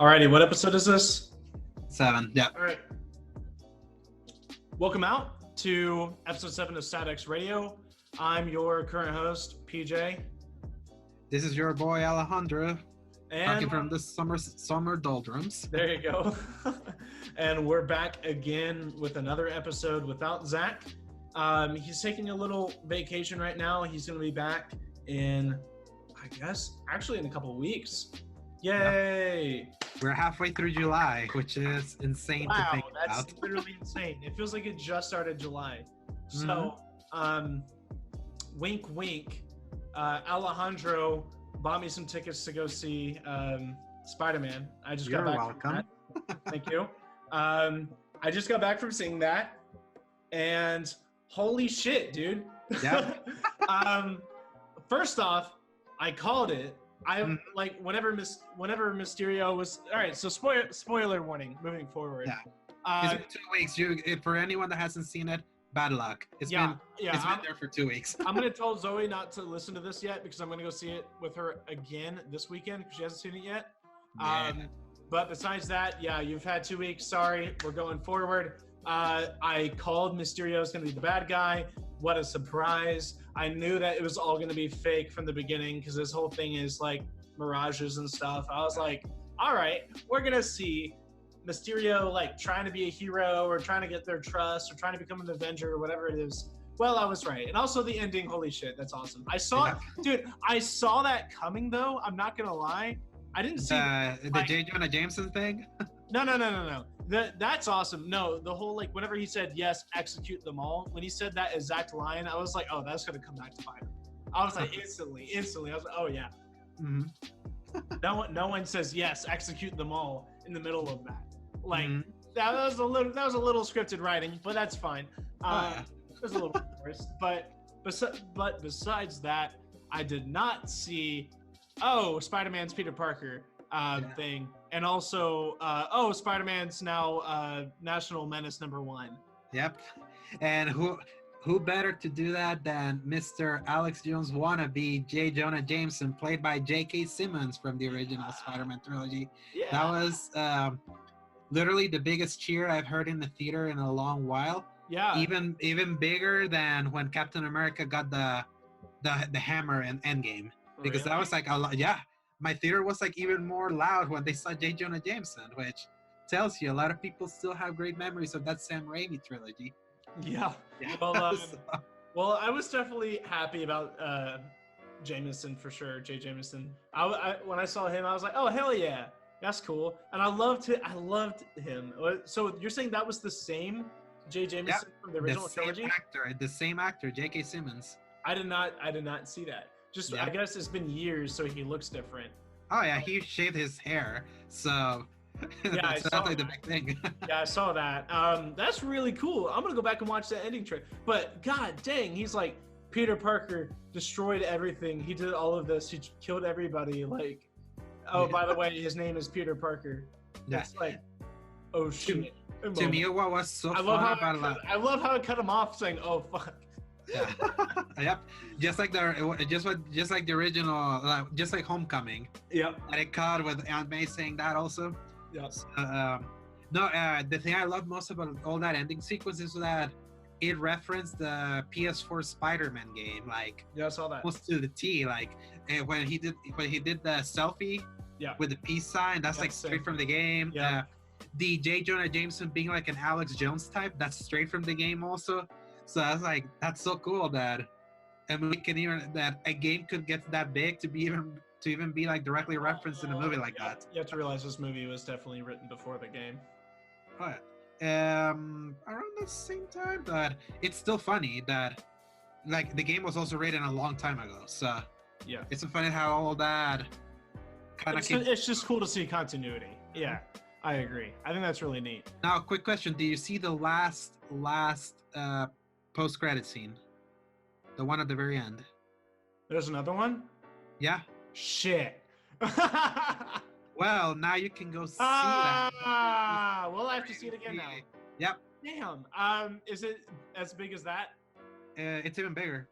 Alrighty, what episode is this? 7. Yeah. All right. Welcome out to episode 7 of StatX Radio. I'm your current host, PJ. This is your boy Alejandro, And talking from the summer doldrums. there you go. And we're back again with another episode without Zach. He's taking a little vacation right now. He's going to be back in, I guess, actually in a couple of weeks. Yay! We're halfway through July, which is insane to think Wow, that's about. literally insane. It feels like it just started July. So, wink, wink. Alejandro bought me some tickets to go see Spider-Man. I just You're got back welcome. from that. Thank you. I just got back from seeing that, and holy shit, dude. Yeah. First off, I called it. Like whenever Mysterio was all right. So spoiler warning. Moving forward. Yeah. It's been 2 weeks. For anyone that hasn't seen it, bad luck. It's been there for 2 weeks. I'm gonna tell Zoe not to listen to this yet because I'm gonna go see it with her again this weekend because she hasn't seen it yet. Yeah. But besides that, yeah, you've had 2 weeks. Sorry, we're going forward. I called Mysterio was gonna be the bad guy. What a surprise. I knew that it was all going to be fake from the beginning because this whole thing is like mirages and stuff. I was like, all right, we're going to see Mysterio like trying to be a hero or trying to get their trust or trying to become an Avenger or whatever it is. Well, I was right. And also the ending, holy shit, that's awesome. I saw that coming though. I'm not going to lie. I didn't see the J. Jonah Jameson thing. No. That's awesome. No, the whole like whenever he said yes, execute them all. When he said that exact line, I was like, oh, that's gonna come back to bite him. I was like instantly. I was like, oh yeah. No one says yes, execute them all in the middle of that. Like that was a little scripted writing, but that's fine. It was a little forced, but besides that, I did not see. Oh, Spider-Man's Peter Parker. Thing, and also Spider-Man's now National Menace #1. Yep. And who better to do that than Mr. Alex Jones wannabe J. Jonah Jameson, played by J.K. Simmons from the original Spider-Man trilogy. Yeah. That was literally the biggest cheer I've heard in the theater in a long while. Yeah. Even bigger than when Captain America got the hammer in Endgame, because that was like a lot. Yeah. My theater was like even more loud when they saw J. Jonah Jameson, which tells you a lot of people still have great memories of that Sam Raimi trilogy. Yeah. Well, I was definitely happy about Jameson for sure, J. Jameson. I when I saw him, I was like, oh hell yeah, that's cool, and I loved him. So you're saying that was the same J. Jameson from the original trilogy? The same actor, J.K. Simmons. I did not see that. I guess it's been years, so he looks different. Oh yeah, he shaved his hair, so yeah, that's like the big thing. Yeah, I saw that. That's really cool. I'm gonna go back and watch that ending trailer. But god dang, he's like Peter Parker destroyed everything. He did all of this. He killed everybody. Like, oh, by the way, his name is Peter Parker. Yeah. It's like, oh shit. To me, what was so fun about that? I love how it cut him off saying, "Oh fuck." Yeah. Yep. Just like the original, just like Homecoming. Yep. And it caught with Aunt May saying that also. Yes. The thing I love most about all that ending sequence is that it referenced the PS4 Spider-Man game, like yeah, I saw that. Almost to the T. Like when he did the selfie with the peace sign, that's like straight from the game. Yeah. The J. Jonah Jameson being like an Alex Jones type, that's straight from the game also. So I was like, that's so cool that a game could get that big to even be like directly referenced in a movie like that. You have to realize this movie was definitely written before the game. Oh yeah. Around the same time, but it's still funny that like the game was also written a long time ago. So yeah, it's funny how all that kind of. It's just cool to see continuity. Yeah, I agree. I think that's really neat. Now, quick question: do you see the last post-credit scene, the one at the very end? There's another one? Yeah. Shit. Well, now you can go see that. Well, I have to see it again now. Yep. Damn. Is it as big as that? It's even bigger.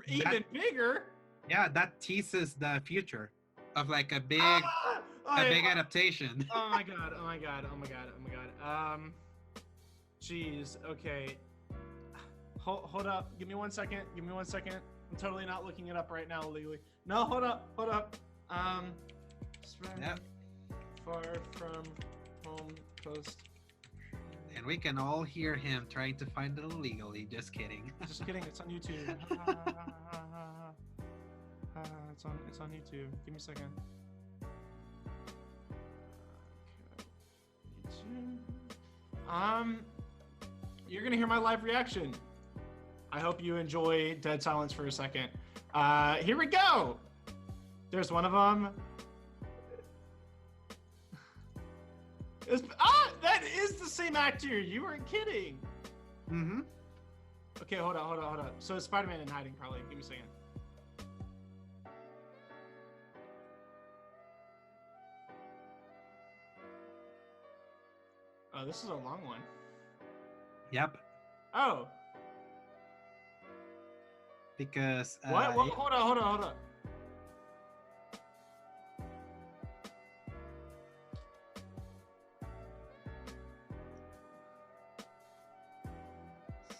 Bigger? Yeah, that teases the future of like a big. A big adaptation. Oh my god. Oh my god. Oh my god. Oh my god. Jeez. Okay. Hold up. Give me 1 second. Give me 1 second. I'm totally not looking it up right now illegally. No, hold up. Hold up. Yep. Far from home post. And we can all hear him trying to find it illegally. Just kidding. Just kidding. It's on YouTube. It's on YouTube. Give me a second. Okay. You're gonna hear my live reaction. I hope you enjoy dead silence for a second. Here we go. There's one of them. That is the same actor. You weren't kidding. Mm-hmm. Okay, hold on. So it's Spider-Man in hiding, probably. Give me a second. Oh, this is a long one. Yep. Oh. Because What? Hold on.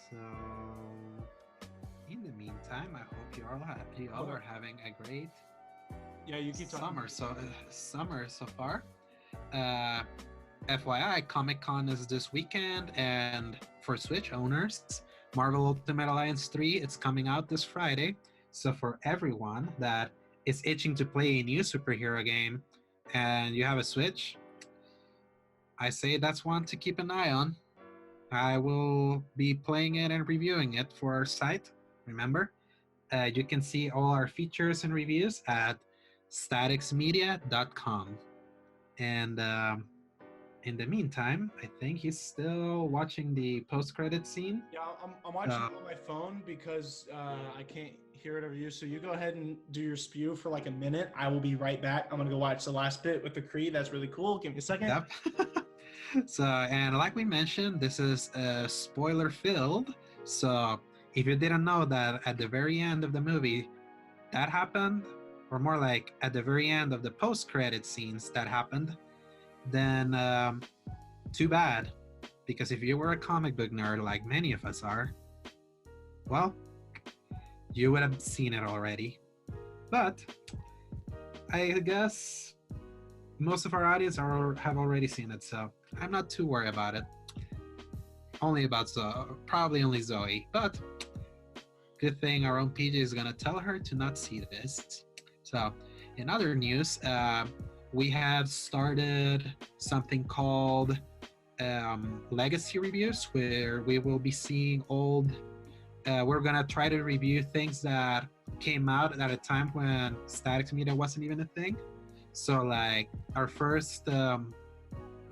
So, in the meantime, I hope you all are having a great you keep talking. Summer so far. FYI, Comic-Con is this weekend, and for Switch owners, Marvel Ultimate Alliance 3, it's coming out this Friday. So for everyone that is itching to play a new superhero game and you have a Switch, I say that's one to keep an eye on. I will be playing it and reviewing it for our site. Remember, you can see all our features and reviews at staticsmedia.com. And in the meantime, I think he's still watching the post-credit scene. Yeah, I'm watching it on my phone because I can't hear it over you. So you go ahead and do your spew for like a minute. I will be right back. I'm gonna go watch the last bit with the Kree. That's really cool. Give me a second. Yep. So, and like we mentioned, this is spoiler-filled. So if you didn't know that at the very end of the movie that happened, or more like at the very end of the post-credit scenes that happened, then too bad, because if you were a comic book nerd like many of us are, well, you would have seen it already. But I guess most of our audience have already seen it, so I'm not too worried about it. Only about probably only Zoe, but good thing our own PJ is gonna tell her to not see this. So in other news, we have started something called legacy reviews, where we will be seeing we're gonna try to review things that came out at a time when Statics Media wasn't even a thing. So like our first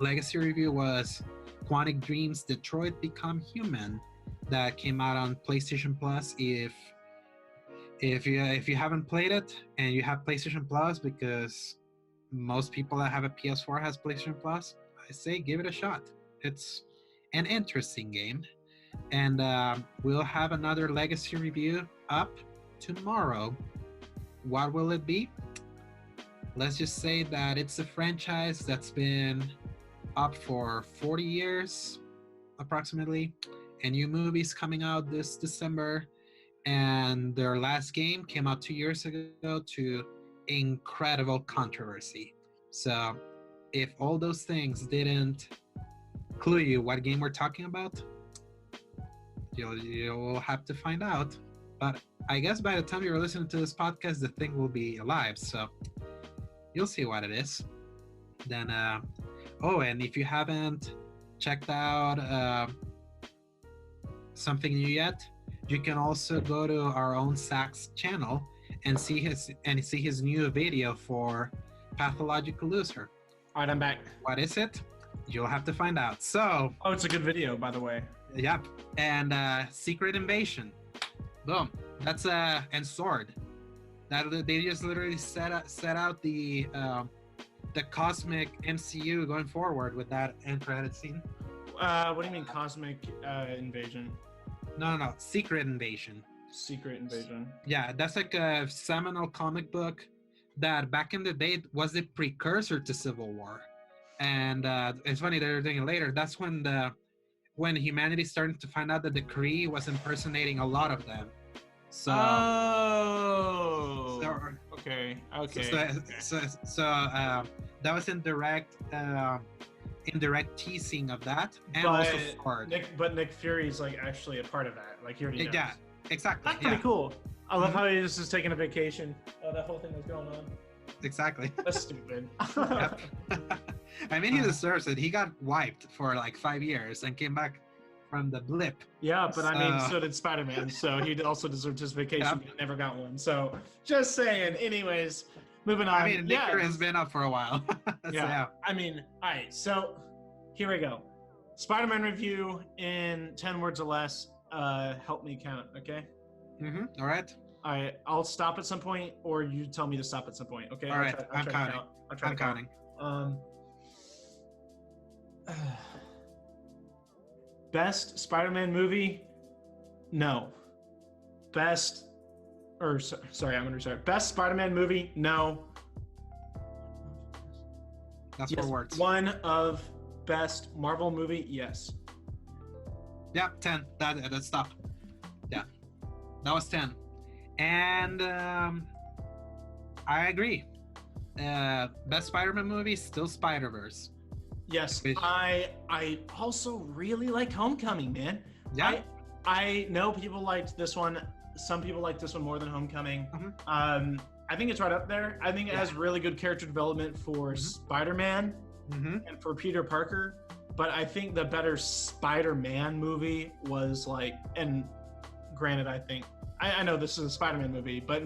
legacy review was Quantic Dream's Detroit Become Human, that came out on PlayStation Plus. If you haven't played it and you have PlayStation Plus, because most people that have a PS4 has PlayStation Plus, I say give it a shot. It's an interesting game. And we'll have another legacy review up tomorrow. What will it be? Let's just say that it's a franchise that's been up for 40 years approximately, and new movies coming out this December, and their last game came out 2 years ago to incredible controversy. So if all those things didn't clue you what game we're talking about, you'll have to find out. But I guess by the time you're listening to this podcast, the thing will be alive, so you'll see what it is. Then and if you haven't checked out something new yet, you can also go to our own Zach's channel and see his new video for Pathological Loser. All right, I'm back. What is it? You'll have to find out. So, it's a good video, by the way. Yep. And Secret Invasion. Boom. That's and Sword. That they just literally set out the cosmic MCU going forward with that end credit scene. What do you mean cosmic invasion? No. Secret Invasion. Secret Invasion. Yeah, that's like a seminal comic book that back in the day was the precursor to Civil War. And it's funny that they're doing it later. That's when humanity started to find out that the Kree was impersonating a lot of them. So, Oh. so Okay. that was indirect teasing of that, and But also Sword. Nick Fury's like actually a part of that. Like he already knows. Yeah, exactly. That's pretty cool. I love how he just is taking a vacation. Oh, that whole thing was going on. Exactly. That's stupid. Yep. I mean, he deserves it. He got wiped for like 5 years and came back from the blip. Yeah, but I mean, so did Spider-Man. So he also deserved his vacation, Yep. but he never got one. So just saying. Anyways, moving on. I mean, Nick Fury has been up for a while. So, yeah. I mean, all right. So here we go. Spider-Man review in 10 words or less. Help me count, okay? All right. All right. I'll stop at some point, or you tell me to stop at some point, okay? All right. I'm counting. I'm counting. Best Spider-Man movie? No. Best, or sorry, I'm gonna restart. Best Spider-Man movie? No. That's yes. 4 words. One of best Marvel movie? Yes. Yeah, 10. That's stop. Yeah, that was 10. And I agree. Best Spider-Man movie, still Spider-Verse. Yes, I also really liked Homecoming, man. Yeah. I know people liked this one. Some people liked this one more than Homecoming. I think it's right up there. I think it has really good character development for Spider-Man and for Peter Parker. But I think the better Spider-Man movie was like, and granted, I think, I know this is a Spider-Man movie, but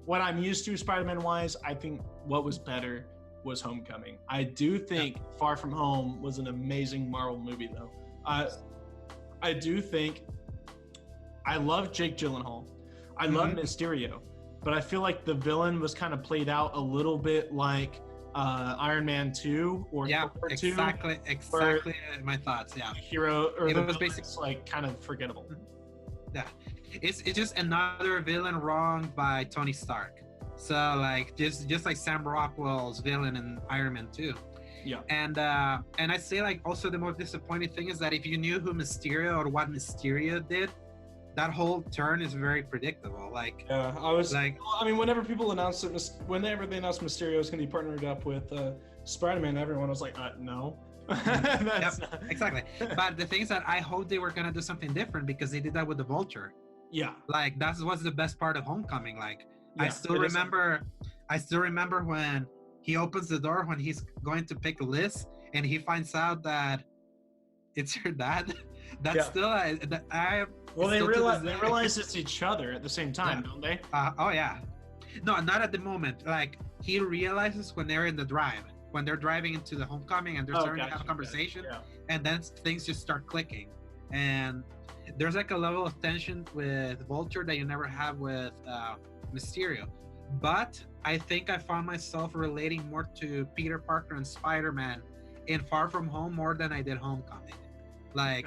what I'm used to Spider-Man wise, I think what was better was Homecoming. I do think Far From Home was an amazing Marvel movie though. I do think, I love Jake Gyllenhaal. I love Mysterio, but I feel like the villain was kind of played out a little bit like Iron Man 2 or Thor 2. Exactly my thoughts. Yeah, the hero or it was basically like kind of forgettable. Yeah, it's just another villain wronged by Tony Stark. So like just like Sam Rockwell's villain in Iron Man 2. Yeah. And I say like also the most disappointing thing is that if you knew who Mysterio or what Mysterio did, that whole turn is very predictable. Like yeah, I was like, I mean, whenever people announced it, whenever they announced Mysterio was going to be partnered up with Spider-Man, everyone was like, no. Exactly. But the thing is that I hope they were going to do something different because they did that with the Vulture. Yeah. Like that was the best part of Homecoming. Like I still remember when he opens the door when he's going to pick Liz and he finds out that it's her dad. That's still well, they realize it's each other at the same time, don't they? Oh yeah. No, not at the moment. Like he realizes when they're in the drive, when they're driving into the Homecoming and they're starting to have a conversation, and then things just start clicking. And there's like a level of tension with Vulture that you never have with Mysterio. But I think I found myself relating more to Peter Parker and Spider-Man in Far From Home more than I did Homecoming. Like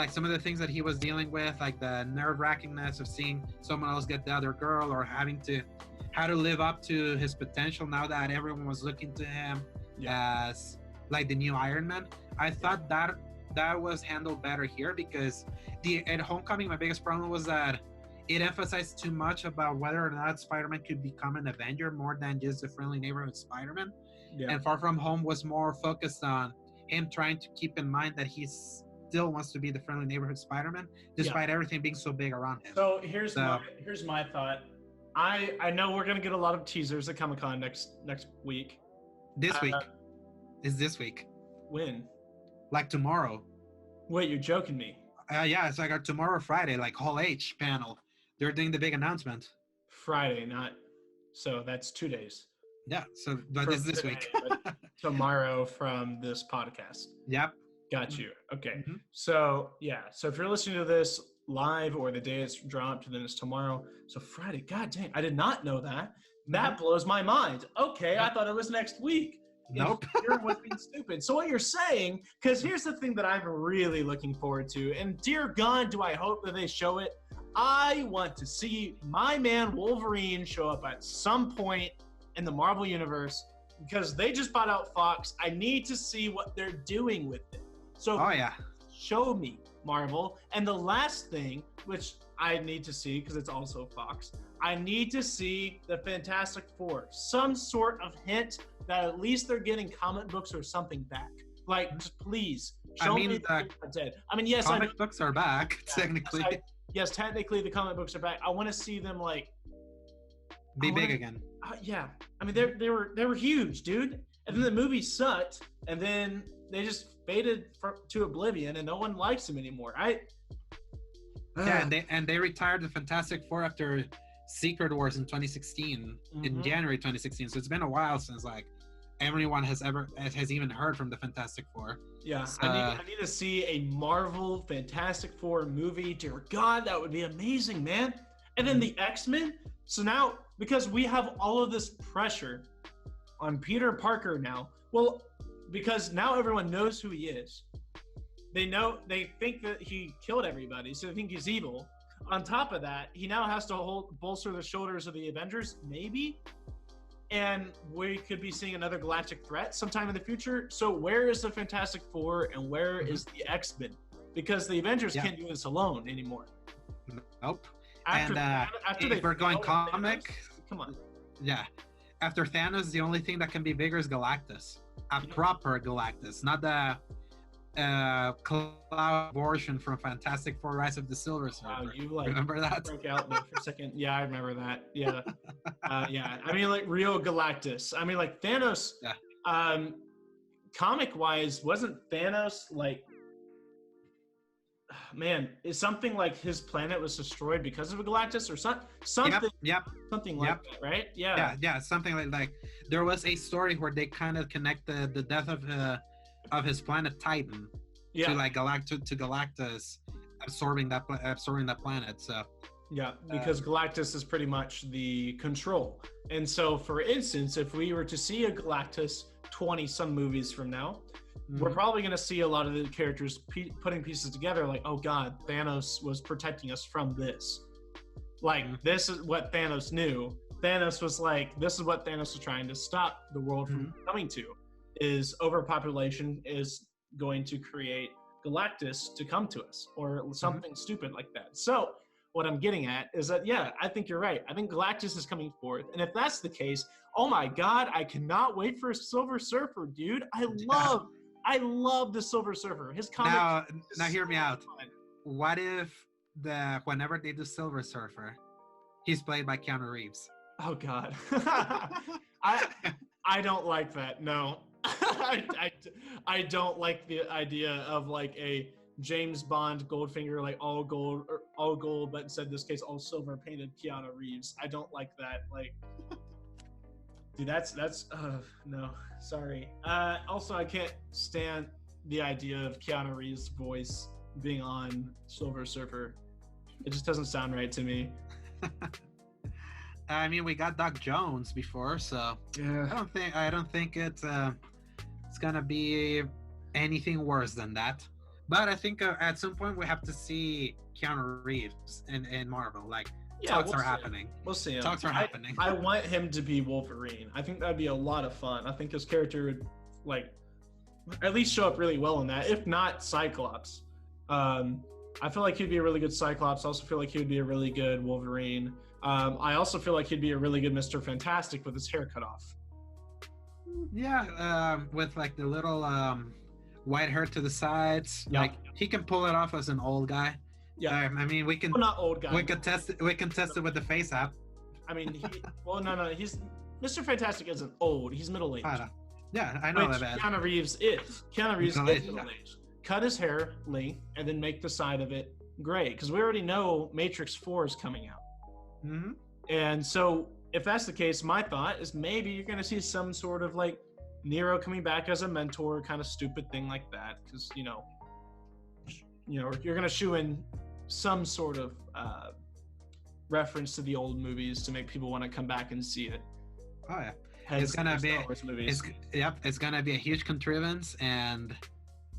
some of the things that he was dealing with, like the nerve-wrackingness of seeing someone else get the other girl, or how to live up to his potential now that everyone was looking to him as like the new Iron Man. I thought that was handled better here because at Homecoming, my biggest problem was that it emphasized too much about whether or not Spider-Man could become an Avenger more than just a friendly neighborhood Spider-Man. Yeah. And Far From Home was more focused on him trying to keep in mind that he still wants to be the friendly neighborhood Spider-Man, despite everything being so big around him. So here's my thought. I know we're gonna get a lot of teasers at Comic-Con next week. This week. Is this week. When? Like tomorrow. Wait, you're joking me? Yeah, it's like our tomorrow Friday, like Hall H panel. They're doing the big announcement. Friday, not so that's 2 days. Yeah, so but it's this week. Tomorrow from this podcast. Yep. Got you. Okay. So so if you're listening to this live or the day it's dropped, then it's tomorrow. So Friday. God dang, I did not know that. That blows my mind. Okay, I thought it was next week. Nope. You're being stupid. So what you're saying, because here's the thing that I'm really looking forward to, and dear God, do I hope that they show it. I want to see my man Wolverine show up at some point in the Marvel universe, because they just bought out Fox. I need to see what they're doing with it. So show me, Marvel. And the last thing, which I need to see because it's also Fox, I need to see the Fantastic Four. Some sort of hint that at least they're getting comic books or something back. Like, just please show me the dead. I mean, yes, comic books are back technically. Yes, technically the comic books are back. I want to see them like be big again. Yeah, I mean they were huge, dude. And then the movie sucked, and then they just faded to oblivion, and no one likes them anymore. Yeah, and they retired the Fantastic Four after Secret Wars in 2016, in January 2016. So it's been a while since like everyone has even heard from the Fantastic Four. Yeah, I need to see a Marvel Fantastic Four movie. Dear God, that would be amazing, man. And then the X-Men. So now, because we have all of this pressure on Peter Parker now, well, because now everyone knows who he is. They think that he killed everybody, so they think he's evil. On top of that, he now has to bolster the shoulders of the Avengers, maybe? And we could be seeing another galactic threat sometime in the future. So where is the Fantastic Four and where is the X-Men? Because the Avengers can't do this alone anymore. Nope. After if we're going comic, Thanos, come on. Yeah. After Thanos, the only thing that can be bigger is Galactus. A proper Galactus, not the cloud abortion from Fantastic Four: Rise of the Silver Surfer. Wow, you like remember that? Broke out there for a second. Yeah, I remember that. Yeah, yeah. I mean, like real Galactus. I mean, like Thanos. Yeah. Comic-wise, wasn't Thanos like? Man, is something like his planet was destroyed because of a Galactus or something? Yep. Something like that, right? Yeah. Yeah. Something like there was a story where they kind of connect the death of his planet Titan to like Galactus absorbing that planet. So yeah, because Galactus is pretty much the control. And so, for instance, if we were to see a Galactus 20-some movies from now, we're probably going to see a lot of the characters putting pieces together like, oh God, Thanos was protecting us from this. Like, this is what Thanos knew. Thanos was like, this is what Thanos was trying to stop the world from coming to, is overpopulation is going to create Galactus to come to us or something stupid like that. So what I'm getting at is that, yeah, I think you're right. I think Galactus is coming forth. And if that's the case, oh my God, I cannot wait for Silver Surfer, dude. I love the Silver Surfer. His comic. Now hear me out. What if whenever they do Silver Surfer, he's played by Keanu Reeves? Oh God, I don't like that. No, I don't like the idea of like a James Bond Goldfinger, like all gold, but instead in this case all silver painted Keanu Reeves. I don't like that. Like. Dude, that's no, sorry. Also, I can't stand the idea of Keanu Reeves' voice being on Silver Surfer. It just doesn't sound right to me. I mean, we got Doc Jones before, so yeah. I don't think it's gonna be anything worse than that. But I think at some point we have to see Keanu Reeves in Marvel, like. Yeah, talks are happening. We'll see him. Talks are happening. I want him to be Wolverine. I think that'd be a lot of fun. I think his character would like at least show up really well in that, if not Cyclops. I feel like he'd be a really good Cyclops. I also feel like he would be a really good Wolverine. I also feel like he'd be a really good Mr. Fantastic with his hair cut off. Yeah, with like the little white hair to the sides. Yeah. Like he can pull it off as an old guy. Yeah, I mean we can. Well, not old guy. We can test it. We can test it with the face app. I mean, no. He's Mr. Fantastic isn't old. He's middle aged. Yeah, I know that. Keanu Reeves is. Keanu Reeves is middle aged. Cut his hair length and then make the side of it gray, because we already know Matrix 4 is coming out. Mm-hmm. And so, if that's the case, my thought is maybe you're going to see some sort of like Nero coming back as a mentor, kind of stupid thing like that, because you know, you're going to shoe in some sort of reference to the old movies to make people want to come back and see it. Oh yeah, it's gonna be it's gonna be a huge contrivance, and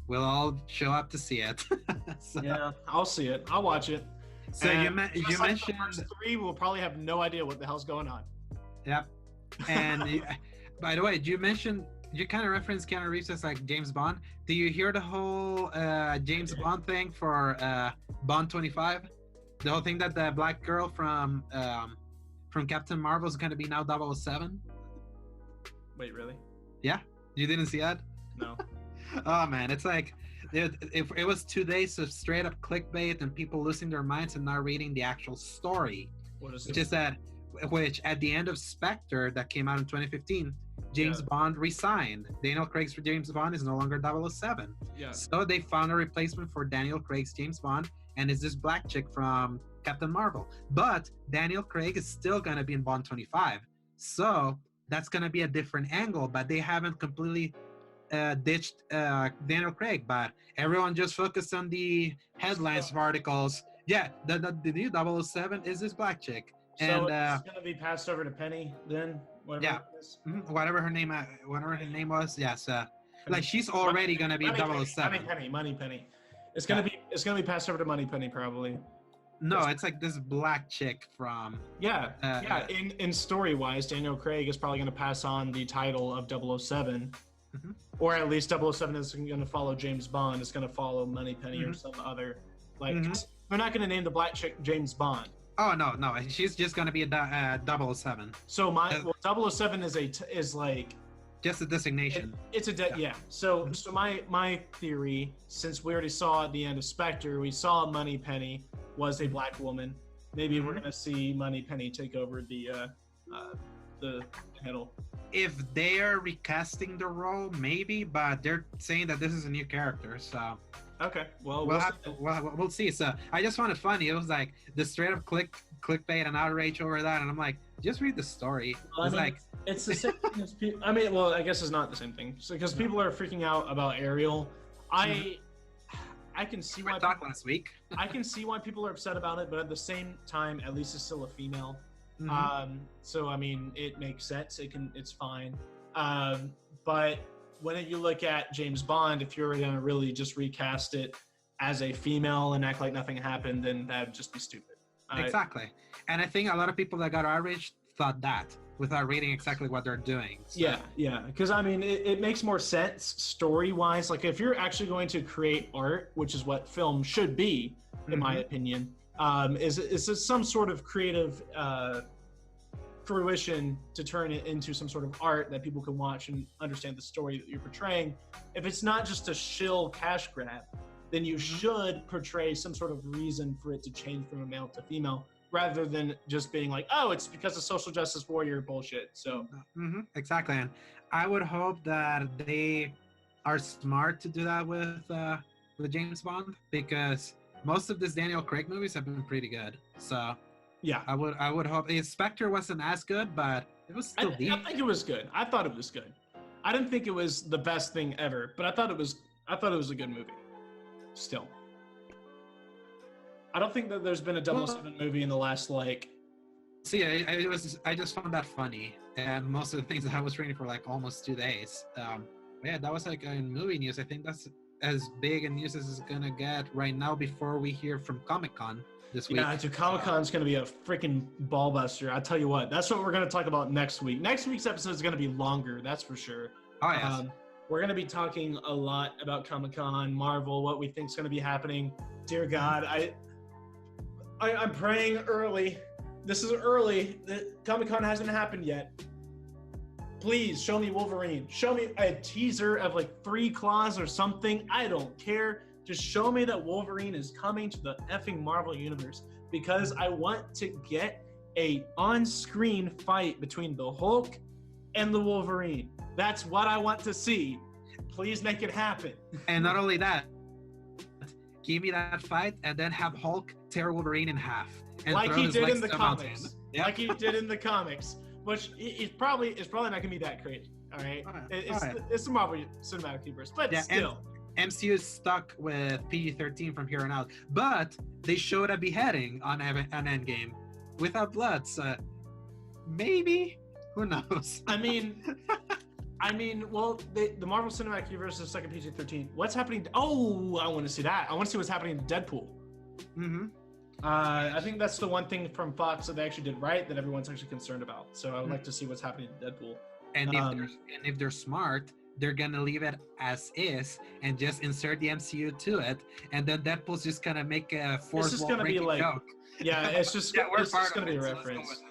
we'll all show up to see it. So. Yeah, I'll see it. I'll watch it. So you mentioned the first 3, we'll probably have no idea what the hell's going on. Yep. And by the way, you kind of referenced Keanu Reeves as like James Bond. Do you hear the whole James Bond thing for Bond 25? The whole thing that the black girl from Captain Marvel is going to be now 007? Wait, really? Yeah, you didn't see that? No. Oh man, it's like if it was 2 days of straight up clickbait and people losing their minds and not reading the actual story. What is which it? is that which at the end of Spectre that came out in 2015, James Bond resigned. Daniel Craig's for James Bond is no longer 007. Yeah. So they found a replacement for Daniel Craig's James Bond, and it's this black chick from Captain Marvel. But Daniel Craig is still gonna be in Bond 25. So that's gonna be a different angle, but they haven't completely ditched Daniel Craig, but everyone just focused on the headlines of articles. Yeah, the new 007 is this black chick. So And it's gonna be passed over to Penny then, whatever. Yeah. It is. Whatever her name was, yes. Like she's already gonna be 007. Money Penny. It's gonna be passed over to Money Penny probably. No, it's like this black chick from. In story wise, Daniel Craig is probably gonna pass on the title of 007. Mhm. Or at least 007 isn't going to follow James Bond. It's going to follow Moneypenny or some other. Like, they're not going to name the black chick James Bond. Oh no, she's just going to be a 007. So 007 is like just a designation. It's a So my theory, since we already saw at the end of Spectre, we saw Moneypenny was a black woman. Maybe we're going to see Moneypenny take over the handle. If they're recasting the role, maybe, but they're saying that this is a new character, so okay. Well, we'll see. So I just found it funny. It was like the straight up clickbait and outrage over that, and I'm like, just read the story. Well, it's the same thing as people. I mean, well, I guess it's not the same thing because people are freaking out about Ariel. I can see why. Talked last week. I can see why people are upset about it, but at the same time, at least it's still a female. So I mean, it makes sense. It's fine. But when you look at James Bond, if you're going to really just recast it as a female and act like nothing happened, then that would just be stupid. Exactly. And I think a lot of people that got outraged thought that without reading exactly what they're doing. So. Yeah. Because I mean, it makes more sense story-wise. Like if you're actually going to create art, which is what film should be, in my opinion. Is some sort of creative fruition to turn it into some sort of art that people can watch and understand the story that you're portraying. If it's not just a shill cash grab, then you should portray some sort of reason for it to change from a male to female, rather than just being like, oh, it's because of social justice warrior bullshit. So exactly. And I would hope that they are smart to do that with James Bond, because most of these Daniel Craig movies have been pretty good. So yeah, I would hope. Spectre wasn't as good, but it was still decent. I think it was good. I thought it was good. I didn't think it was the best thing ever, but I thought it was a good movie. Still, I don't think that there's been a 007 movie in the last See, I just found that funny, and most of the things that I was reading for like almost 2 days. Yeah, that was like in movie news. I think that's as big a news as it's gonna get right now before we hear from Comic-Con this week. Yeah, dude, Comic-Con's gonna be a freaking ball buster. I tell you what, that's what we're gonna talk about next week. Next week's episode is gonna be longer, that's for sure. Oh yes. We're gonna be talking a lot about Comic-Con, Marvel, what we think is gonna be happening. Dear God, I'm praying early. This is early. Comic-Con hasn't happened yet. Please show me Wolverine. Show me a teaser of like 3 claws or something. I don't care. Just show me that Wolverine is coming to the effing Marvel universe, because I want to get a on-screen fight between the Hulk and the Wolverine. That's what I want to see. Please make it happen. And not only that, give me that fight and then have Hulk tear Wolverine in half. And like he did in the comics. Yep. Like he did in the comics. Which it's probably not going to be that crazy. All right? It's the Marvel Cinematic Universe, but still. MCU is stuck with PG-13 from here on out. But they showed a beheading on Endgame without blood. So maybe, who knows? I mean, well, the Marvel Cinematic Universe is stuck in PG-13. What's happening? I want to see that. I want to see what's happening to Deadpool. I think that's the one thing from Fox that they actually did right that everyone's actually concerned about. So I would like to see what's happening to Deadpool. And if they're smart, they're gonna leave it as is and just insert the MCU to it, and then Deadpool's just gonna make a fourth wall breaking joke. Yeah, it's just it's just gonna be a so reference.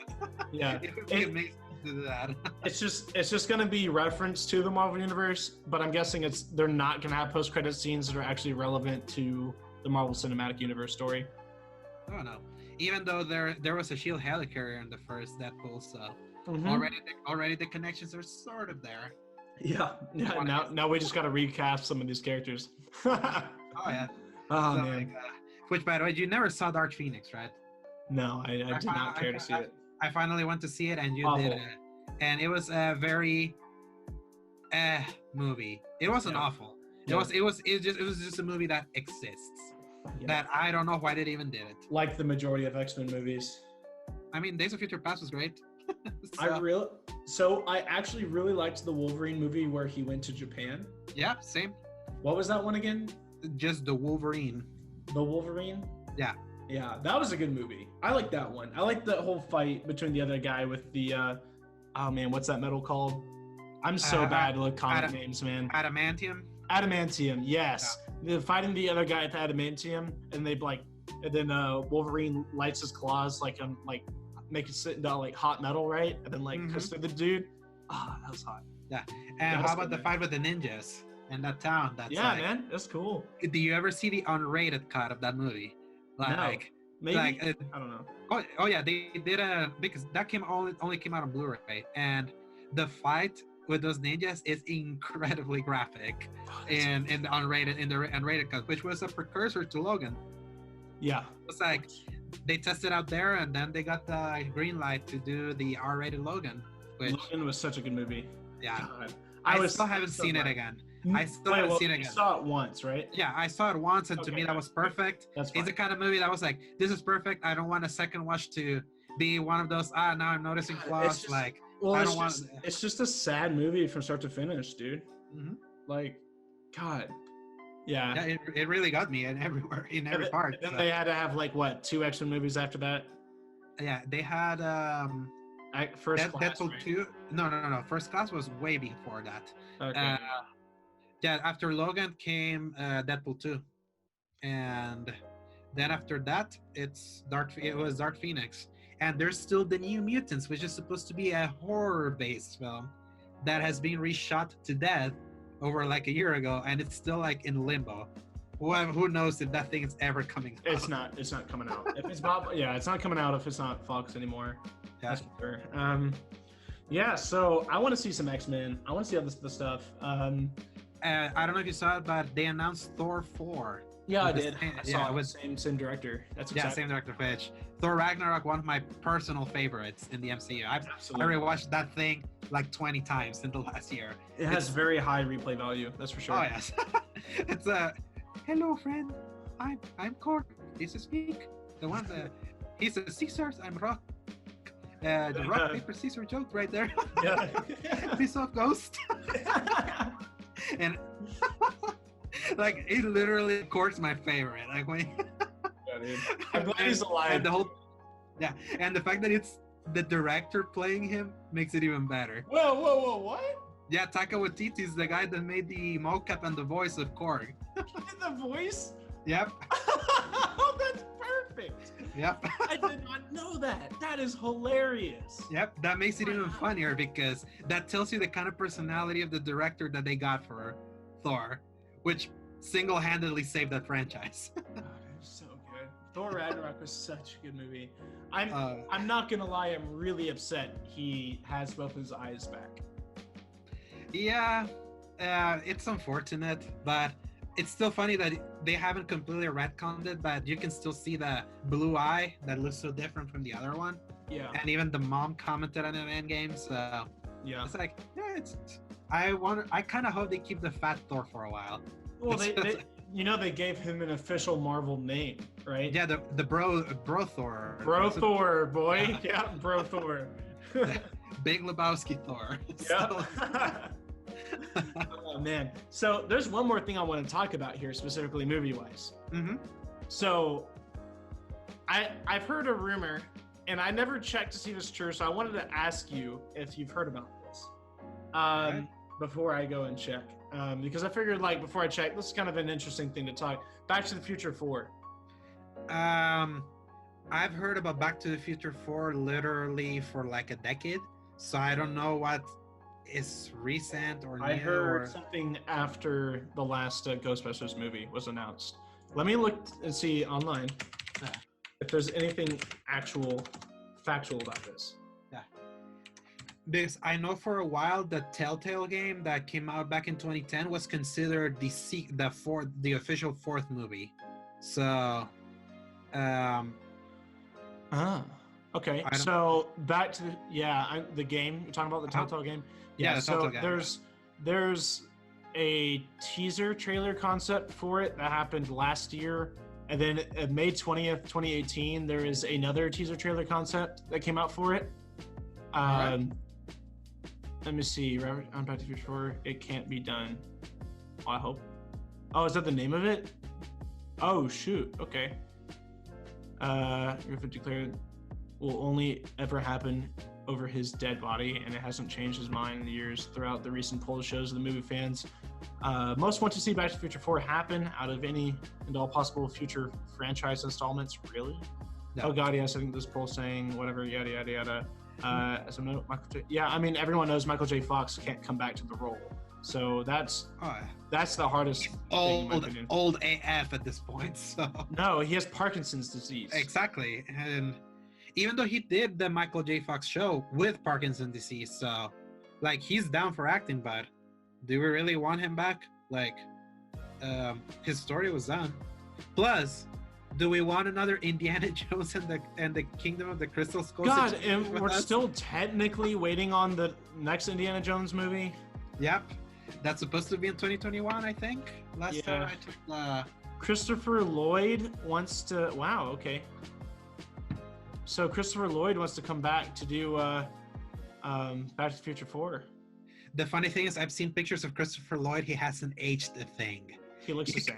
Yeah, it would be amazing to do that. it's just gonna be reference to the Marvel universe, but I'm guessing they're not gonna have post-credit scenes that are actually relevant to the Marvel Cinematic Universe story. Oh no! Even though there was a shield helicarrier in the first Deadpool, so already the connections are sort of there. Yeah. Now we just gotta recast some of these characters. Oh yeah. Oh man. Which, by the way, you never saw Dark Phoenix, right? No, I did not care to see it. I finally went to see it, and you Awful. did it, and it was a very movie. It wasn't awful. It was just a movie that exists. Yeah. That I don't know why they even did it. Like the majority of X-Men movies. I mean, Days of Future Past was great. I actually really liked the Wolverine movie where he went to Japan. Yeah, same. What was that one again? Just the Wolverine. The Wolverine? Yeah. Yeah, that was a good movie. I like that one. I like the whole fight between the other guy with the oh man, what's that metal called? I'm so bad with comic names, man. Adamantium? Adamantium, yes. Yeah. They're fighting the other guy at the Adamantium, and then Wolverine lights his claws make it sit down like hot metal, right? And then cuts through the dude. Ah, that was hot. Yeah. And how about the fight with the ninjas in that town? Man, that's cool. Do you ever see the unrated cut of that movie? No. Maybe. I don't know. Oh yeah, they did because that only came out on Blu-ray, and the fight with those ninjas is incredibly graphic in the unrated cut, which was a precursor to Logan. Yeah. It's like they tested out there, and then they got the green light to do the R-rated Logan. Logan was such a good movie. Yeah. God. I still haven't seen it again. I still haven't seen it again. You saw it once, right? Yeah, I saw it once, and to me that was perfect. That's fine. It's the kind of movie that was like, this is perfect. I don't want a second watch to be one of those, now I'm noticing flaws. It's just a sad movie from start to finish, dude. Mm-hmm. Like, God. Yeah. It really got me in every part. Then they had to have 2 X-Men movies after that. Yeah, they had First Class. Deadpool 2. No. First Class was way before that. Okay. After Logan came Deadpool 2, and then after that it was Dark Phoenix, and there's still the New Mutants, which is supposed to be a horror-based film that has been reshot to death over a year ago, and it's still in limbo. Who knows if that thing is ever coming out? It's not coming out. If it's not, it's not coming out if it's not Fox anymore. Yeah. That's for sure. So I want to see some X-Men. I want to see all this stuff. I don't know if you saw it, but they announced Thor 4. Yeah, I did. I saw it with same director. That's exciting. Same director. Which Thor Ragnarok, one of my personal favorites in the MCU. I rewatched that thing 20 times in the last year. It has very high replay value. That's for sure. Oh yes. It's hello friend. I'm Korg. This is Meek. The one that he says Caesars. I'm Rock. The rock paper scissors joke right there. Yeah. Piece of ghost. And it literally Korg's my favorite. When dude. I'm glad he's alive. And and the fact that it's the director playing him makes it even better. Whoa, what? Yeah, Taika Waititi is the guy that made the mocap and the voice of Korg. The voice? Yep. Oh, that's perfect. Yep. I did not know that. That is hilarious. Yep, that makes it even funnier because that tells you the kind of personality of the director that they got for Thor, which single-handedly saved that franchise. Oh, that was so good. Thor Ragnarok was such a good movie. I'm not gonna lie, I'm really upset he has both his eyes back. Yeah, it's unfortunate, but it's still funny that they haven't completely retconned it, but you can still see the blue eye that looks so different from the other one. Yeah. And even the mom commented on it in Endgame, so yeah, it's I kind of hope they keep the fat Thor for a while. Well, they gave him an official Marvel name, right? Yeah, the bro Thor. Bro Thor, boy. Yeah, bro Thor. Big Lebowski Thor. Yeah. Oh man. So there's one more thing I want to talk about here, specifically movie-wise. Mm-hmm. So I've heard a rumor, and I never checked to see if it's true, so I wanted to ask you if you've heard about this before I go and check. Because I figured, like, before I check, this is kind of an interesting thing to talk. Back to the Future 4. I've heard about Back to the Future 4 literally for like a decade, so I don't know what is recent or new. I heard something after the last Ghostbusters movie was announced. Let me look and see online if there's anything factual about this. Yeah. Because I know for a while the Telltale game that came out back in 2010 was considered the official fourth movie. So, okay. So back to the game. You're talking about the Telltale game. Yeah. So there's a teaser trailer concept for it that happened last year, and then May 20th, 2018, there is another teaser trailer concept that came out for it. Let me see. On Back to the Future 4, it can't be done. I hope. Oh, is that the name of it? Oh shoot. Okay. Griffith declared will only ever happen over his dead body, and it hasn't changed his mind in the years. Throughout the recent poll shows the movie fans most want to see Back to the Future 4 happen out of any and all possible future franchise installments. Really? No. Oh god, yes, I think this poll saying whatever, yada yada yada. As a note, I mean, everyone knows Michael J. Fox can't come back to the role, so that's the hardest thing, in my opinion. Old AF at this point. So no, he has Parkinson's disease. Exactly, and even though he did the Michael J. Fox show with Parkinson's disease, so like he's down for acting, but do we really want him back? Like, his story was done. Plus, do we want another Indiana Jones and the Kingdom of the Crystal Skull? God, and we're still technically waiting on the next Indiana Jones movie. Yep, that's supposed to be in 2021, I think. Last time I took Christopher Lloyd wants to. Wow. Okay. So Christopher Lloyd wants to come back to do Back to the Future 4. The funny thing is, I've seen pictures of Christopher Lloyd. He hasn't aged a thing. He looks the same.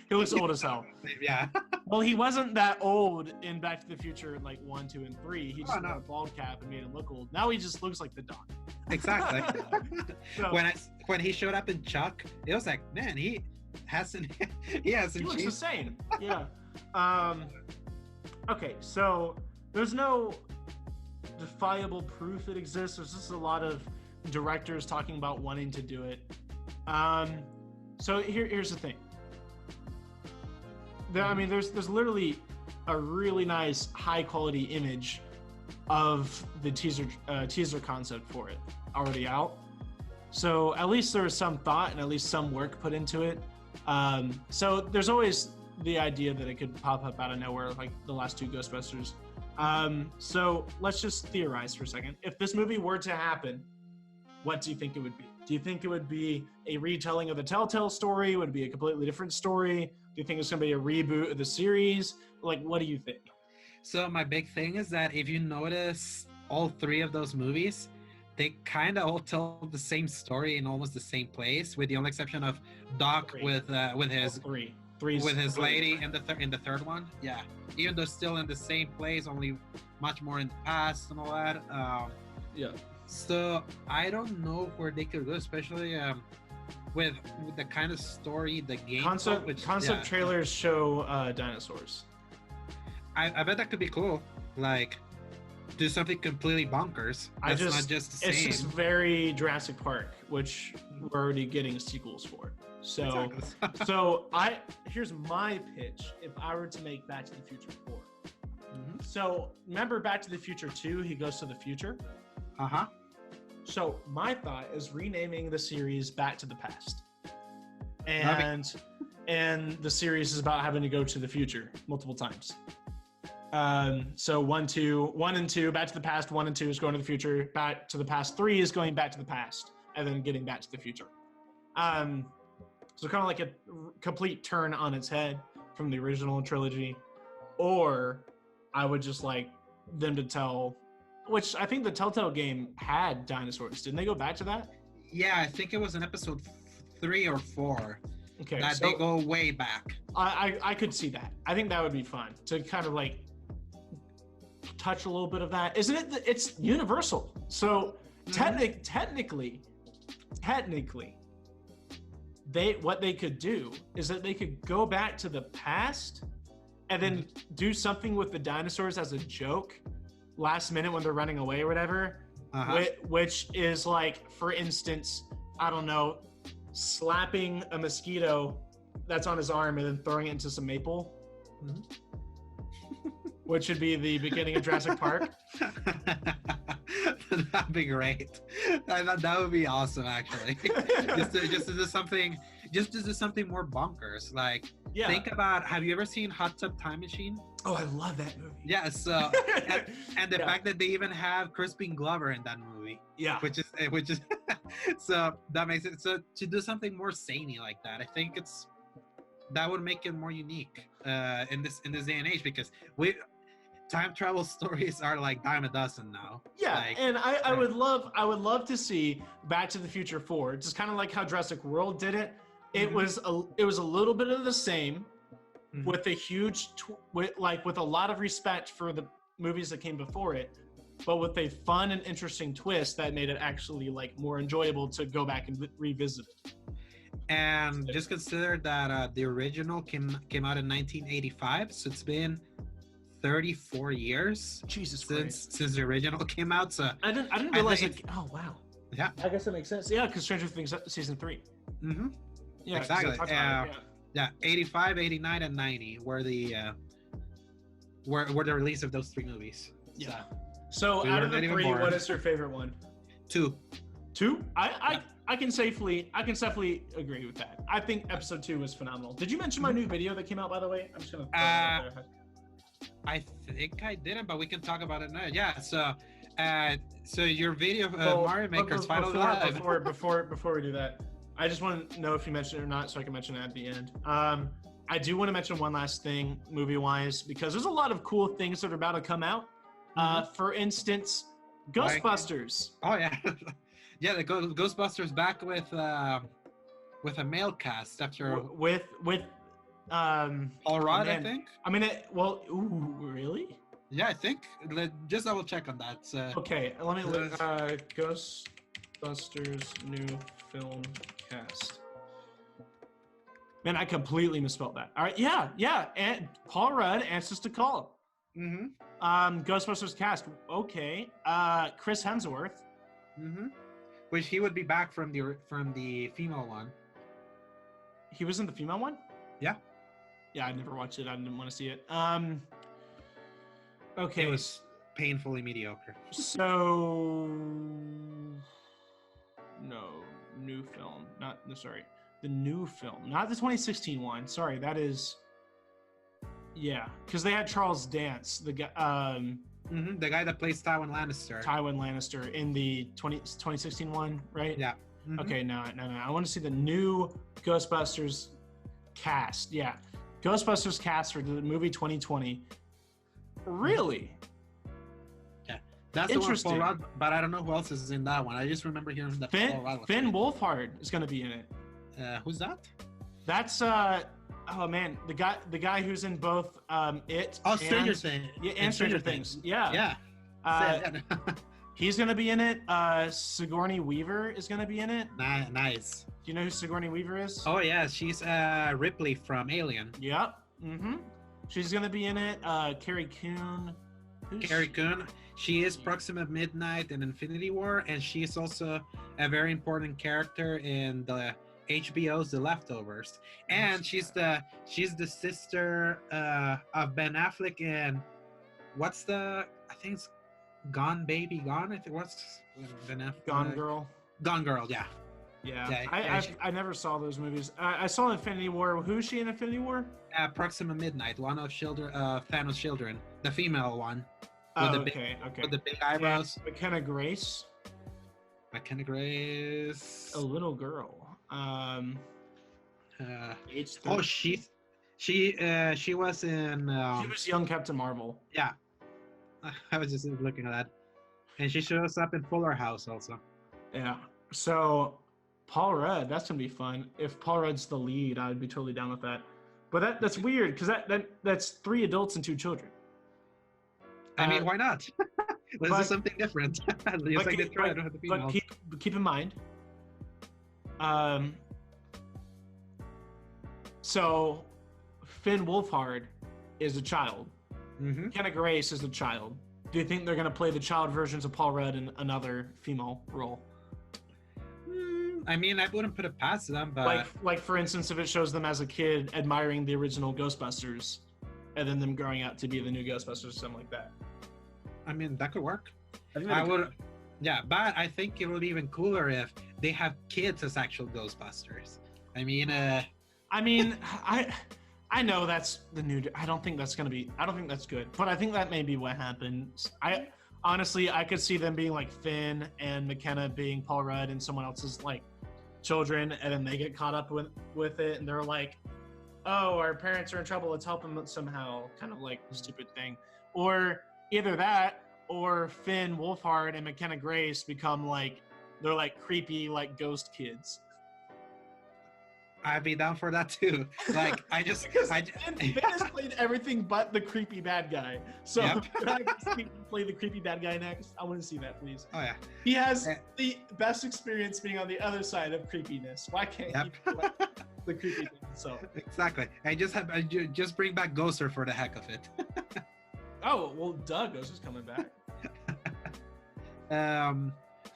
He looks old as hell. Yeah. Well, he wasn't that old in Back to the Future, like 1, 2, and 3. He just wore a bald cap and made him look old. Now he just looks like the Doc. Exactly. So, when he showed up in Chuck, it was like, man, he hasn't. He looks the same. Yeah. Okay, so there's no defiable proof it exists. There's just a lot of directors talking about wanting to do it. So here's the thing. There's literally a really nice high quality image of the teaser concept for it already out. So at least there was some thought and at least some work put into it. So there's always the idea that it could pop up out of nowhere, like the last two Ghostbusters. So let's just theorize for a second. If this movie were to happen, what do you think it would be? Do you think it would be a retelling of the Telltale story? Would it be a completely different story? Do you think it's going to be a reboot of the series? Like, what do you think? So my big thing is that if you notice all three of those movies, they kind of all tell the same story in almost the same place, with the only exception of Doc with his lady in the third one. Yeah, even though still in the same place, only much more in the past and all that. Yeah. So I don't know where they could go, especially with the kind of story the game concept trailers show dinosaurs. I bet that could be cool. Like, do something completely bonkers. Not just the same. It's just very Jurassic Park, which we're already getting sequels for. So, exactly. Here's my pitch if I were to make Back to the Future 4. Mm-hmm. So remember Back to the Future 2, he goes to the future? Uh-huh. So my thought is renaming the series Back to the Past. And the series is about having to go to the future multiple times. So 1 and 2, Back to the Past, 1 and 2 is going to the future. Back to the Past 3 is going back to the past and then getting back to the future. So kind of like a complete turn on its head from the original trilogy. Or I would just like them to tell, which I think the Telltale game had dinosaurs. Didn't they go back to that? Yeah, I think it was in episode 3 or 4. Okay, that so they go way back. I could see that. I think that would be fun to kind of like touch a little bit of that. Isn't it? It's universal. So technically, what they could do is that they could go back to the past and then do something with the dinosaurs as a joke last minute when they're running away or whatever, which is like, for instance, I don't know, slapping a mosquito that's on his arm and then throwing it into some maple, which would be the beginning of Jurassic Park. That'd be great. That would be awesome, actually. just to do something more bonkers. Like, think about, have you ever seen Hot Tub Time Machine? Oh, I love that movie. Yeah, so and the fact that they even have Crispin Glover in that movie. Yeah. Which is so that makes it, so to do something more zany like that, I think that would make it more unique in this day and age, because time travel stories are like dime a dozen now. Yeah, like, and I would love to see Back to the Future 4. Just kind of like how Jurassic World did it. It was a little bit of the same, with a huge with a lot of respect for the movies that came before it, but with a fun and interesting twist that made it actually like more enjoyable to go back and revisit. And just consider that the original came out in 1985, so it's been 34 years since the original came out. So I didn't realize it. Oh wow. Yeah. I guess that makes sense. Yeah, because Stranger Things season 3. Yeah, exactly. Yeah, 85, 89, and 90 were the release of those 3 movies. Yeah. So out of the 3, what is your favorite one? 2. 2? I can safely agree with that. I think episode 2 was phenomenal. Did you mention my new video that came out, by the way? I'm just gonna throw that out there. I think I didn't, but we can talk about it now. Yeah. So your video of Mario Maker's Final Live. Before we do that, I just want to know if you mentioned it or not, so I can mention it at the end. I do want to mention one last thing, movie-wise, because there's a lot of cool things that are about to come out. For instance, Ghostbusters. Oh yeah, yeah. The Ghostbusters back with a male cast after with Paul Rudd, I think. I mean, ooh, really? Yeah, I think. Just double check on that. Okay, let me look. Ghostbusters new film cast. Man, I completely misspelled that. All right, yeah, and Paul Rudd answers to call. Ghostbusters cast. Okay. Chris Hemsworth. Which he would be back from the female one. He was in the female one? Yeah. Yeah, I never watched it. I didn't want to see it. Okay. It was painfully mediocre. So, no, new film. The new film, not the 2016 one. Sorry, that is. Yeah, because they had Charles Dance, the guy. The guy that plays Tywin Lannister in the 2016 one, right? Yeah. Okay, no. I want to see the new Ghostbusters cast. Yeah. Ghostbusters cast for the movie 2020. Really? Yeah. That's interesting. The one Paul Rudd, but I don't know who else is in that one. I just remember hearing that Paul Rudd. Finn Wolfhard is going to be in it. Who's that? That's oh man, the guy who's in both Stranger Things. Yeah, and Stranger Things. Yeah. He's gonna be in it. Sigourney Weaver is gonna be in it. Nice. Do you know who Sigourney Weaver is? Oh yeah, she's Ripley from Alien. Yep. She's gonna be in it. Carrie Coon. Coon. She is Proxima Midnight in Infinity War, and she is also a very important character in the HBO's The Leftovers, and she's the sister of Ben Affleck in I think it's Gone Baby Gone. I think what's Ben Affleck? Gone Girl. Yeah. I never saw those movies. I saw Infinity War. Who is she in Infinity War? Proxima Midnight, one of Thanos' children, the female one. With with the big eyebrows. McKenna Grace. A little girl. She was in. She was young Captain Marvel. Yeah, I was just looking at that, and she shows up in Fuller House also. Yeah. So, Paul Rudd, that's gonna be fun. If Paul Rudd's the lead, I'd be totally down with that. But that's weird because that's 3 adults and 2 children. I mean, why not? Let's do something different. But keep in mind, so Finn Wolfhard is a child. Kenna Grace is a child. Do you think they're going to play the child versions of Paul Rudd in another female role? I mean, I wouldn't put it past them, but like for instance, if it shows them as a kid admiring the original Ghostbusters, and then them growing out to be the new Ghostbusters, or something like that. I mean, that could work. I would. Yeah, but I think it would be even cooler if they have kids as actual Ghostbusters. I mean, I know that's the new. I don't think that's good. But I think that may be what happens. Honestly, I could see them being like Finn and McKenna being Paul Rudd and someone else's like children, and then they get caught up with it, and they're like, "Oh, our parents are in trouble. Let's help them somehow." Kind of like a stupid thing, or either that, or Finn Wolfhard and McKenna Grace become like they're like creepy like ghost kids. I'd be down for that too. Like Finn has played everything but the creepy bad guy. So can I play the creepy bad guy next? I want to see that, please. Oh yeah. He has the best experience being on the other side of creepiness. Why can't he play the creepy thing? So exactly. I just bring back Ghoster for the heck of it. Oh well, Doug Ghoster's coming back.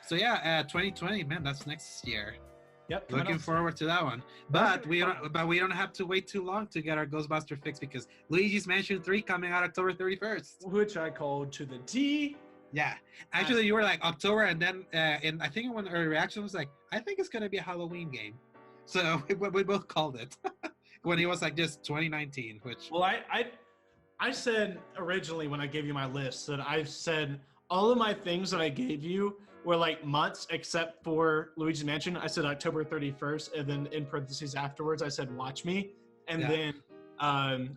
So yeah, 2020, man, that's next year. Yep. Looking forward to that one. But we don't have to wait too long to get our Ghostbuster fix because Luigi's Mansion 3 coming out October 31st. Which I called to the T. Yeah. Actually, you were like October, and then and I think when our reaction was like, I think it's gonna be a Halloween game. So we both called it when it was like just 2019. Which I said originally when I gave you my list that I said all of my things that I gave you were like months except for Luigi Mansion. I said October 31st, and then in parentheses afterwards I said watch me, and then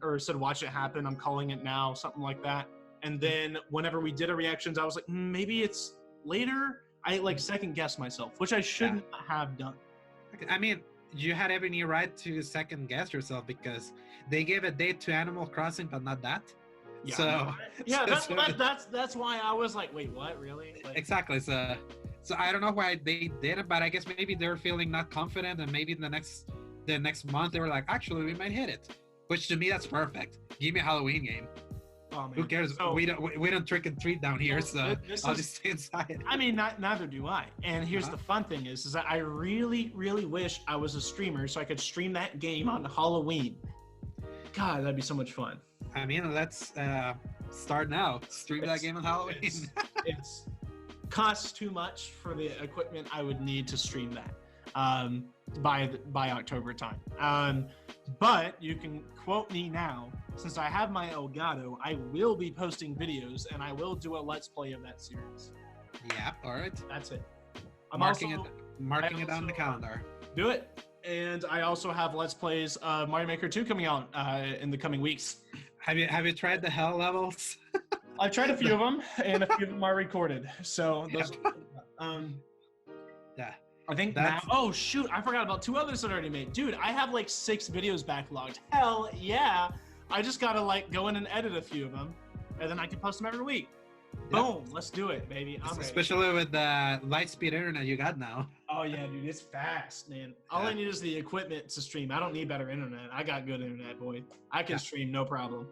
or said watch it happen, I'm calling it now, something like that. And then whenever we did a reactions, I was like maybe it's later. I like second guessed myself, which I shouldn't have done. I mean, you had every right to second guess yourself because they gave a date to Animal Crossing, but not that. Yeah, that's why I was like, wait, what? Really? Like, exactly. So I don't know why they did it, but I guess maybe they're feeling not confident, and maybe the next month they were like, actually, we might hit it. Which to me, that's perfect. Give me a Halloween game. Oh, man. Who cares? So, we don't trick and treat down here, so I'll just stay inside. I mean, neither do I. And here's the fun thing is that I really, really wish I was a streamer so I could stream that game on Halloween. God, that'd be so much fun. I mean, let's start now. Stream that game on Halloween. It's costs too much for the equipment I would need to stream that by October time. But you can quote me now. Since I have my Elgato, I will be posting videos and I will do a Let's Play of that series. Yeah, all right. That's it. I'm marking it on the calendar. Do it. And I also have Let's Plays of Mario Maker 2 coming out in the coming weeks. Have you tried the hell levels? I've tried a few of them, and a few of them are recorded. So those. Yeah. I think now. Oh shoot! I forgot about 2 others that I already made. Dude, I have like 6 videos backlogged. Hell yeah! I just gotta like go in and edit a few of them, and then I can post them every week. Yep. Boom! Let's do it, baby. I'm Especially ready. With the light speed internet you got now. Oh yeah, dude, it's fast, man. All I need is the equipment to stream. I don't need better internet. I got good internet, boy. I can stream, no problem.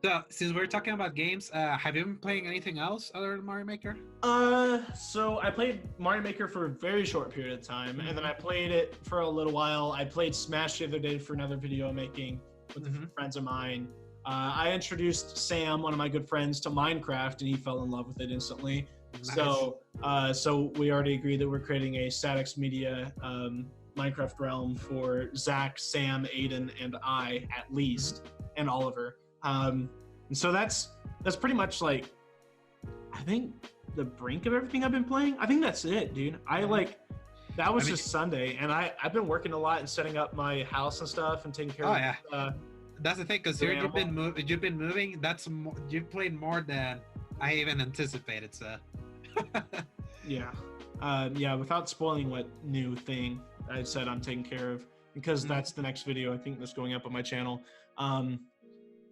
So, since we're talking about games, have you been playing anything else other than Mario Maker? So I played Mario Maker for a very short period of time, and then I played it for a little while. I played Smash the other day for another video I'm making with friends of mine. I introduced Sam, one of my good friends, to Minecraft, and he fell in love with it instantly. Nice. So we already agreed that we're creating a Statix Media Minecraft realm for Zach, Sam, Aiden, and I at least, and Oliver. And so that's pretty much like, I think the brink of everything I've been playing. I think that's it, dude. That was just Sunday, and I've been working a lot and setting up my house and stuff and taking care of. That's the thing, because you've been moving. You've played more than I even anticipated. So yeah. Yeah, without spoiling what new thing I said I'm taking care of, because that's the next video I think that's going up on my channel.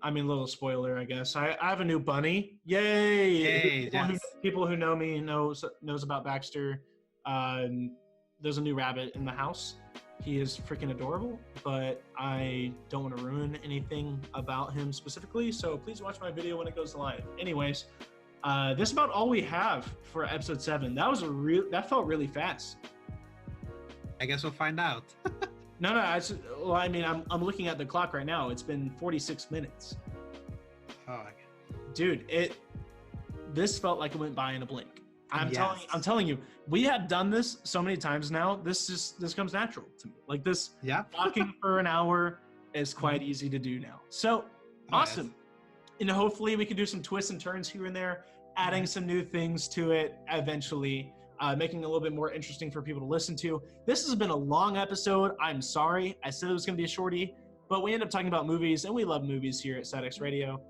I mean, a little spoiler, I guess. I have a new bunny. Yay! Yay, People who know me knows about Baxter. There's a new rabbit in the house. He is freaking adorable, but I don't want to ruin anything about him specifically, so please watch my video when it goes live. Anyways, this is about all we have for episode 7. That felt really fast. I guess we'll find out. No, well, I mean, I'm looking at the clock right now. It's been 46 minutes. Oh, dude, this felt like it went by in a blink. I'm telling you, we have done this so many times now. This comes natural to me. Like this, talking for an hour is quite easy to do now. So awesome. Yes. And hopefully we can do some twists and turns here and there, adding some new things to it eventually. Making it a little bit more interesting for people to listen to. This has been a long episode. I'm sorry. I said it was going to be a shorty, but we ended up talking about movies, and we love movies here at SatX Radio.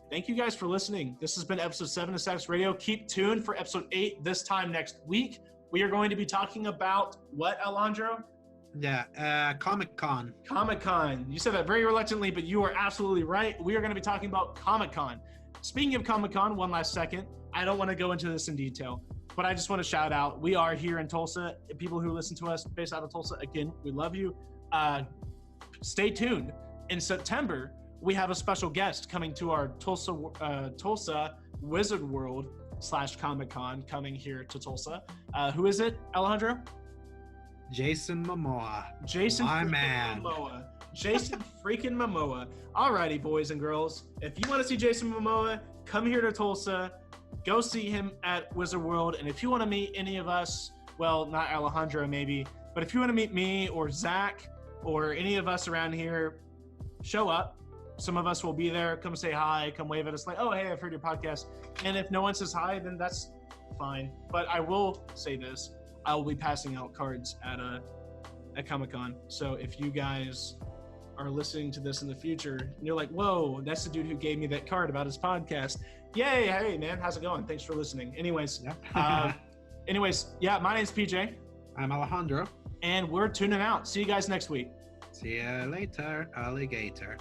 Thank you guys for listening. This has been episode 7 of SatX Radio. Keep tuned for episode 8 this time next week. We are going to be talking about what, Alejandro? Yeah, Comic-Con. Comic-Con. You said that very reluctantly, but you are absolutely right. We are going to be talking about Comic-Con. Speaking of Comic-Con, one last second. I don't want to go into this in detail, but I just want to shout out. We are here in Tulsa. People who listen to us based out of Tulsa, again, we love you. Stay tuned. In September, we have a special guest coming to our Tulsa Wizard World / Comic-Con coming here to Tulsa. Who is it, Alejandro? Jason Momoa. My man. Momoa. Jason freaking Momoa. Alrighty, boys and girls. If you want to see Jason Momoa, come here to Tulsa. Go see him at Wizard World. And if you want to meet any of us, well, not Alejandro maybe, but if you want to meet me or Zach or any of us around here, show up. Some of us will be there. Come say hi. Come wave at us like, oh, hey, I've heard your podcast. And if no one says hi, then that's fine. But I will say this. I will be passing out cards at Comic-Con. So if you guys are listening to this in the future and you're like, whoa, that's the dude who gave me that card about his podcast. Yay, hey man, how's it going? Thanks for listening. Anyways, my name's PJ. I'm Alejandro. And we're tuning out. See you guys next week. See you later, alligator.